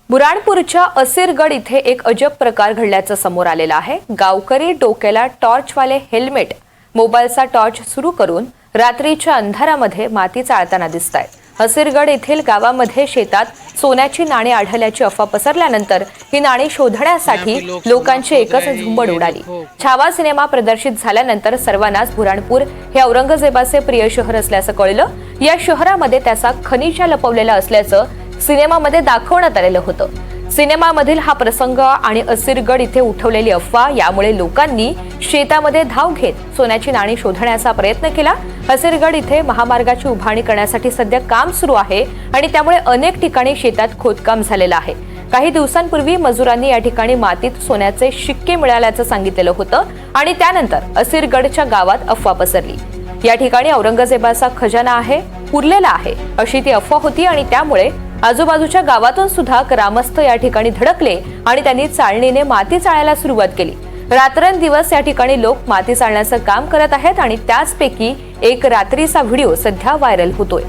बुराणपूरच्या असीरगड इथे एक अजब प्रकार घडल्याचं समोर आलेलं आहे। गावकरी डोक्याला टॉर्चवाले हेल्मेट, मोबाईलचा टॉर्च सुरू करून रात्रीच्या अंधारामध्ये माती चाळताना दिसतायत। असीरगड येथील गावामध्ये शेतात सोन्याची नाणी आढळल्याची अफवा पसरल्यानंतर ही नाणी शोधण्यासाठी लोकांची एकच झुंबड उडाली। छावा सिनेमा प्रदर्शित झाल्यानंतर सर्वांनाच बुराणपूर हे औरंगजेबाचे प्रिय शहर असल्याचं कळलं। या शहरामध्ये त्याचा खनिज लपवलेला असल्याचं सिनेमामध्ये दाखवण्यात आलेलं होतं। सिनेमामधील हा प्रसंग आणि असीरगड इथे उठवलेली अफवा यामुळे लोकांनी शेतामध्ये धाव घेत सोन्याची नाणी शोधण्याचा प्रयत्न केला। असीरगड इथे महामार्गाची उभारणी करण्यासाठी सध्या काम सुरू आहे आणि त्यामुळे अनेक ठिकाणी शेतात खोदकाम झालेलं आहे। काही दिवसांपूर्वी मजुरांनी या ठिकाणी मातीत सोन्याचे शिक्के मिळाल्याचं सांगितलेलं होतं आणि त्यानंतर असीरगडच्या गावात अफवा पसरली। या ठिकाणी औरंगजेबाचा खजाना आहे, पुरलेला आहे अशी ती अफवा होती आणि त्यामुळे आजूबाजूच्या गावातून सुद्धा ग्रामस्थ या ठिकाणी धडकले आणि त्यांनी चाळणीने माती चाळायला सुरुवात केली। रात्रंदिवस या ठिकाणी लोक माती चाळण्याचं काम करत आहेत आणि त्याचपैकी एक रात्रीचा व्हिडिओ सध्या व्हायरल होतोय।